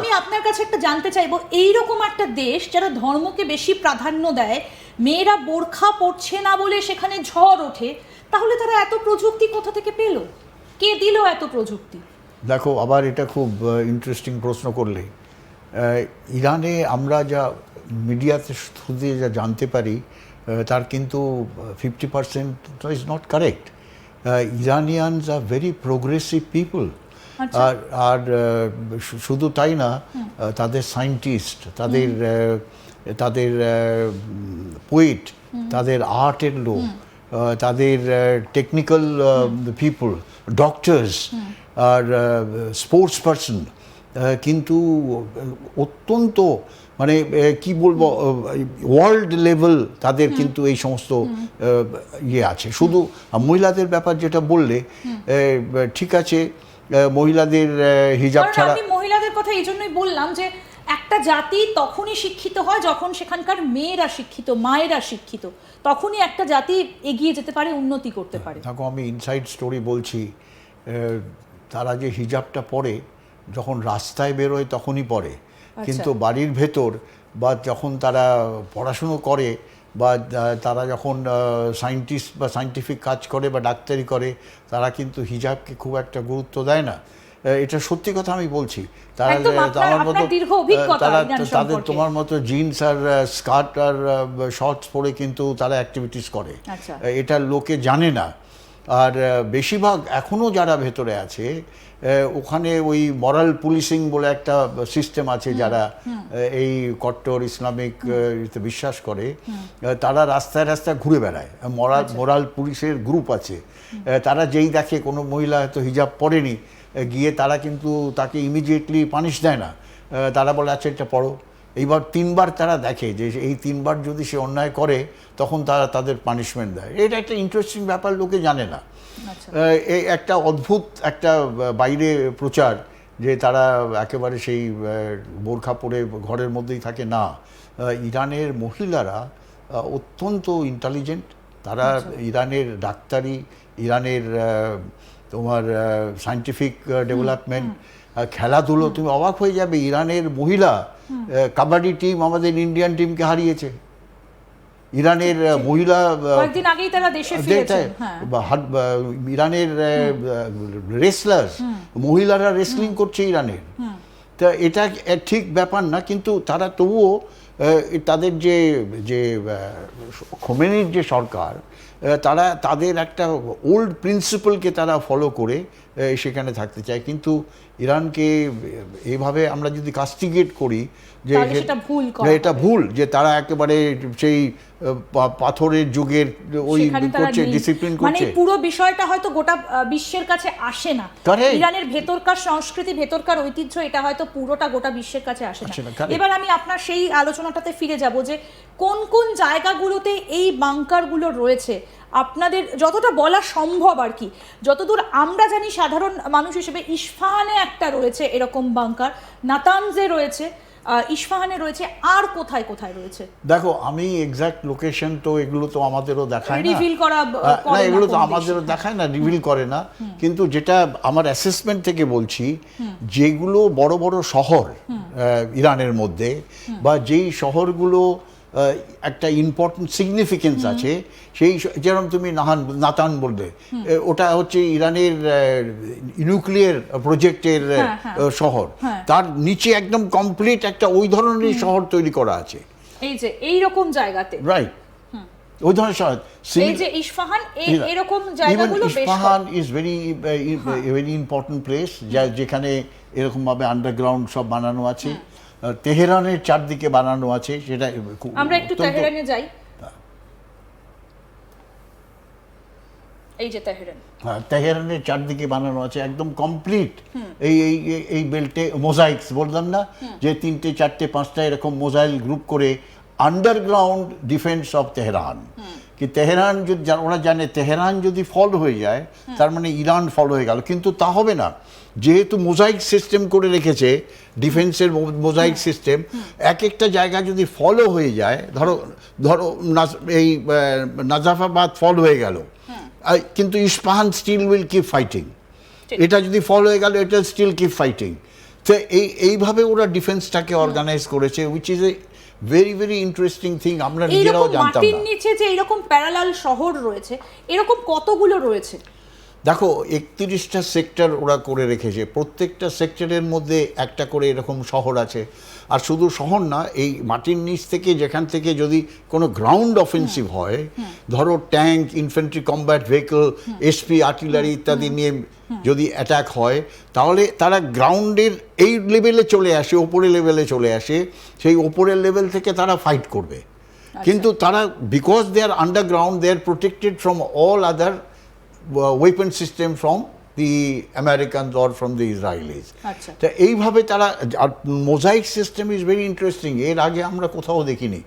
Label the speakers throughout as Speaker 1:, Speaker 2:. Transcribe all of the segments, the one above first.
Speaker 1: আমি আপনার কাছে একটা জানতে চাইবো, এইরকম একটা দেশ যারা ধর্মকে বেশি প্রাধান্য দেয়, মেয়েরা বোরখা পরছে না বলে সেখানে ঝড় ওঠে, তাহলে তারা এত প্রযুক্তি কোথা থেকে পেল? কে দিল এত প্রযুক্তি?
Speaker 2: দেখো, আবার এটা খুব ইন্টারেস্টিং প্রশ্ন করলে। ইরানে আমরা যা মিডিয়াতে থ্রু দিয়ে যা জানতে পারি, তার কিন্তু 50% is not correct. Iranians are very progressive people. আর শুধু তাই না, তাদের সায়েন্টিস্ট, তাদের পোয়েট, তাদের আর্টের লোক, তাদের টেকনিক্যাল পিপল, ডক্টরস আর স্পোর্টস পারসন, কিন্তু অত্যন্ত মানে কি বলবো, ওয়ার্ল্ড লেভেল তাদের কিন্তু এই সমস্ত ইয়ে আছে। শুধু মহিলাদের ব্যাপার যেটা বললে, ঠিক আছে, মহিলাদের হিজাব ছাড়া।
Speaker 1: আমি মহিলাদের কথা এই জন্যই বললাম যে একটা জাতি তখনই শিক্ষিত হয় যখন সেখানকার মেয়েরা শিক্ষিত, মায়েরা শিক্ষিত, তখনই একটা জাতি এগিয়ে যেতে পারে, উন্নতি করতে পারে।
Speaker 2: দেখো, আমি ইনসাইড স্টোরি বলছি, তারা যে হিজাবটা পরে যখন রাস্তায় বেরোয় তখনই পরে, কিন্তু বাড়ির ভেতর বা যখন তারা পড়াশুনো করে বা তারা যখন সায়েন্টিস্ট বা সায়েন্টিফিক কাজ করে বা ডাক্তারি করে, তারা কিন্তু হিজাবকে খুব একটা গুরুত্ব দেয় না। এটা সত্যি কথা আমি বলছি। তারা তাদের তোমার মতো জিন্স আর স্কার্ট আর শর্টস পরে কিন্তু তারা অ্যাক্টিভিটিস করে, এটা লোকে জানে না। আর বেশিরভাগ এখনও যারা ভেতরে আছে, ওখানে ওই মরাল পুলিশিং বলে একটা সিস্টেম আছে, যারা এই কট্টর ইসলামিক বিশ্বাস করে, তারা রাস্তায় রাস্তায় ঘুরে বেড়ায়। মোরাল পুলিশের গ্রুপ আছে, তারা যেই দেখে কোনো মহিলা হয়তো হিজাব পরেনি, গিয়ে তারা কিন্তু তাকে ইমিডিয়েটলি পানিশ দেয় না। তারা বলে, আচ্ছা এটা পড়ো। এইবার 3বার তারা দেখে যে এই 3বার যদি সে অন্যায় করে, তখন তারা তাদের পানিশমেন্ট দেয়। এটা একটা ইন্টারেস্টিং ব্যাপার, লোকে জানে না। এই একটা অদ্ভুত একটা বাইরে প্রচার যে তারা একেবারে সেই বোরখা পরে ঘরের মধ্যেই থাকে। না, ইরানের মহিলারা অত্যন্ত ইন্টেলিজেন্ট। তারা ইরানের ডাক্তারি, ইরানের তোমার সায়েন্টিফিক ডেভেলপমেন্ট, খেলাধুলো, তুমি অবাক হয়ে যাবে, ইরানের মহিলা কাবাডি টিম আমাদের ইন্ডিয়ান টিমকে হারিয়েছে। ইরানের মহিলা
Speaker 1: কয়েকদিন আগেই তারা দেশে ফিরেছে।
Speaker 2: ইরানের রেসলার মহিলারা রেসলিং করছে ইরানের। তা এটা ঠিক ব্যাপার না, কিন্তু তারা তবুও তাদের যে খোমেনির যে সরকার, তারা তাদের একটা ওল্ড প্রিন্সিপালকে তারা ফলো করে সেখানে থাকতে চায়। কিন্তু ইরানকে এইভাবে আমরা যদি কাস্টিগেট করি যে এটা ভুল, যে তারা একেবারে সেই পাথরের যুগের ওই করছে, ডিসিপ্লিন করছে,
Speaker 1: মানে পুরো বিষয়টা হয়তো গোটা বিশ্বের কাছে আসে না। ইরানের ভেতরকার সংস্কৃতি, ভেতরকার ঐতিহ্য, এটা হয়তো পুরোটা গোটা বিশ্বের কাছে আসে না। এবার আমি আপনার সেই আলোচনাটাতে ফিরে যাব যে কোন কোন জায়গাগুলোতে এই বাংকারগুলো রয়েছে, আপনাদের যতটা বলা সম্ভব আর কি, যতদূর আমরা জানি সাধারণ মানুষ হিসেবে। ইস্পাহানে একটা রয়েছে এরকম বাংকার, নাতানজে রয়েছে, ইস্পাহানে রয়েছে, আর কোথায় কোথায় রয়েছে?
Speaker 2: দেখো, আমি এক্সাক্ট লোকেশন তো এগুলো তো আমাদেরও দেখায় না,
Speaker 1: রিভিল করা
Speaker 2: না, এগুলো তো আমাদেরও দেখায় না, রিভিল করে না। কিন্তু যেটা আমার অ্যাসেসমেন্ট থেকে বলছি, যেগুলো বড় বড় শহর ইরানের মধ্যে, বা যেই শহরগুলো একটা ইম্পর্টেন্ট সিগনিফিকেন্স আছে, সেই যেরকম তুমি নাতান বলবে, ওটা হচ্ছে ইরানের নিউক্লিয়ার প্রজেক্টের শহর, তার নিচে একদম কমপ্লিট একটা ওই ধরনের শহর তৈরি করা আছে,
Speaker 1: এই যে এইরকম জায়গাতে,
Speaker 2: রাইট, ওই ধরনের শহর।
Speaker 1: এই যে ইস্পাহান, এরকম জায়গাগুলো বেশ,
Speaker 2: Isfahan is very important place, যেখানে এরকম ভাবে আন্ডারগ্রাউন্ড সব বানানো আছে। তেহরানের চারদিকে বানানো আছে, সেটা
Speaker 1: আমরা একটু তেহরানে যাই। এই যে তেহরান,
Speaker 2: হ্যাঁ, তেহরানের চারদিকে বানানো আছে একদম কমপ্লিট। এই বেল্টে মোজাইকস বললাম না, যে 3টে 4টে 5টা এরকম মোজাইল গ্রুপ করে আন্ডারগ্রাউন্ড ডিফেন্স অফ তেহরান। কি তেহরান যদি, ওরা জানে তেহরান যদি ফল হয়ে যায়, তার মানে ইরান ফল হয়ে গেল। কিন্তু তা হবে না, যেহেতু মোজাইক সিস্টেম করে রেখেছে, ডিফেন্সের মোজাইক সিস্টেম, এক একটা জায়গা যদি ফলো হয়ে যায়, ধরো এই নাজাফাবাদ ফল হয়ে গেল, কিন্তু Isfahan still will keep fighting. এটা যদি ফল হয়ে গেল, এটা স্টিল কিপ ফাইটিং। তো এইভাবে ওরা ডিফেন্সটাকে অর্গানাইজ করেছে, which is a very very interesting thing. আমরা নিজেরাও জানতাম
Speaker 1: মাটির
Speaker 2: না।
Speaker 1: নিচে যে এরকম প্যারালাল শহর রয়েছে, এরকম কতগুলো রয়েছে?
Speaker 2: দেখো 31টা সেক্টর ওরা করে রেখেছে, প্রত্যেকটা সেক্টরের মধ্যে একটা করে এরকম শহর আছে। আর শুধু শহর না, এই মাটির নিচ থেকে যেখান থেকে যদি কোনো গ্রাউন্ড অফেন্সিভ হয়, ধরো tank, infantry combat vehicle, SP, artillery ইত্যাদি নিয়ে যদি অ্যাটাক হয়, তাহলে তারা গ্রাউন্ডের এই লেভেলে চলে আসে, ওপরের লেভেলে চলে আসে, সেই ওপরের লেভেল থেকে তারা ফাইট করবে। কিন্তু তারা, because they are underground, they are protected from all other weapon system from the Americans or from the Israelis. তা এইভাবে তারা, mosaic system is very interesting. এর আগে আমরা কোথাও দেখিনি,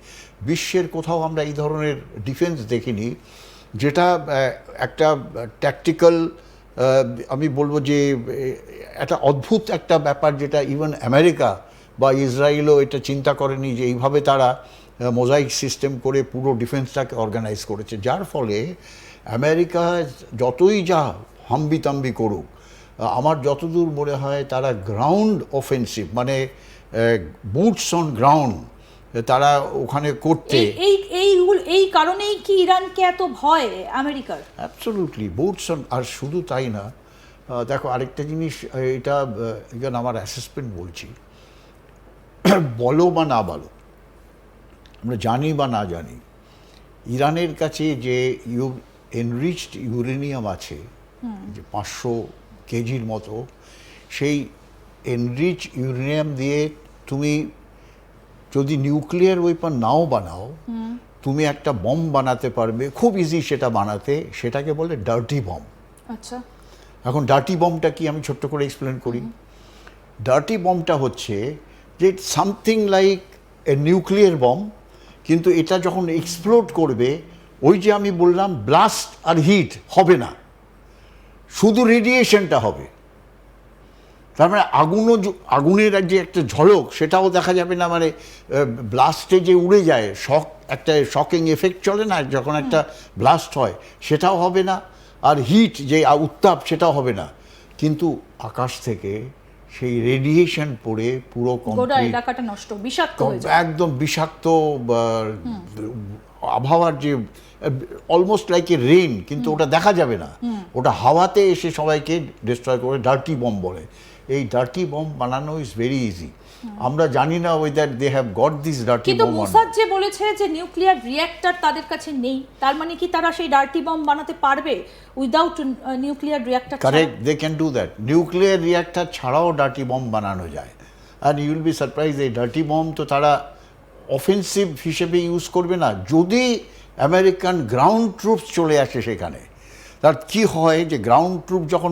Speaker 2: বিশ্বের কোথাও আমরা এই ধরনের ডিফেন্স দেখিনি, যেটা একটা ট্যাকটিক্যাল, আমি বলবো যে একটা অদ্ভুত একটা ব্যাপার, যেটা ইভেন আমেরিকা বা ইসরায়েলও এটা চিন্তা করেনি যে এইভাবে তারা মোজাইক সিস্টেম করে পুরো ডিফেন্সটাকে অর্গানাইজ করেছে। যার ফলে আমেরিকা যতই যা হাম্বিতাম্বি করুক, আমার যতদূর মনে হয় তারা গ্রাউন্ড অফেন্সিভ, মানে বুটস অন গ্রাউন্ড তারা ওখানে করতে,
Speaker 1: এই কারণেই কি ইরানকে এত ভয় আমেরিকার?
Speaker 2: Absolutely boots on. আর শুধু তাই না, দেখো আরেকটা জিনিস, এটা এখানে আমার অ্যাসেসমেন্ট বলছি, বলো বা না বলো, আমরা জানি বা না জানি, ইরানের কাছে যে এনরিচড ইউরেনিয়াম আছে, যে 500 কেজির মতো, সেই এনরিচ ইউরেনিয়াম দিয়ে তুমি যদি নিউক্লিয়ার ওয়েপন নাও বানাও, তুমি একটা বম বানাতে পারবে, খুব ইজি সেটা বানাতে, সেটাকে বলে ডার্টি বম।
Speaker 1: আচ্ছা,
Speaker 2: এখন ডার্টি বমটা কি আমি ছোট্ট করে এক্সপ্লেন করি। ডার্টি বমটা হচ্ছে যে something like a nuclear bomb, কিন্তু এটা যখন এক্সপ্লোড করবে, ওই যে আমি বললাম ব্লাস্ট আর হিট হবে না, শুধু রেডিয়েশনটা হবে। তার মানে আগুনের যে একটা ঝলক, সেটাও দেখা যাবে না, মানে ব্লাস্টে যে উড়ে যায়, একটা শকিং এফেক্ট চলে না যখন একটা ব্লাস্ট হয়, সেটাও হবে না। আর হিট যে উত্তাপ, সেটাও হবে না। কিন্তু আকাশ থেকে সেই রেডিয়েশন পড়ে পুরো
Speaker 1: এলাকাটা নষ্ট, বিষাক্ত হয়ে যায়,
Speaker 2: একদম বিষাক্ত আবহাওয়ার যে অলমোস্ট লাইক এ রেইন, কিন্তু ওটা দেখা যাবে না, ওটা হাওয়াতে এসে সবাইকে ডিস্ট্রয় করে, ডার্টি বম বলে। এই ডার্টি বম বানানো ইজ ভেরি ইজি। আমরা জানি না whether they have got this dirty bomb.
Speaker 1: কিন্তু মোসাদ যে বলেছে যে নিউক্লিয়ার রিঅ্যাক্টর তাদের কাছে নেই, তার মানে কি তারা সেই ডার্টি বম বানাতে পারবে without nuclear reactor?
Speaker 2: Correct, they can do that. Nuclear reactor ছাড়াও ডার্টি বম বানানো যায়। আর ইউ উইল বি সারপ্রাইজ, এই ডার্টি বম তো তারা অফেন্সিভ হিসেবে ইউজ করবে না, যদি আমেরিকান গ্রাউন্ড ট্রুপস চলে আসে সেখানে। তার কি হয় যে গ্রাউন্ড ট্রুপ যখন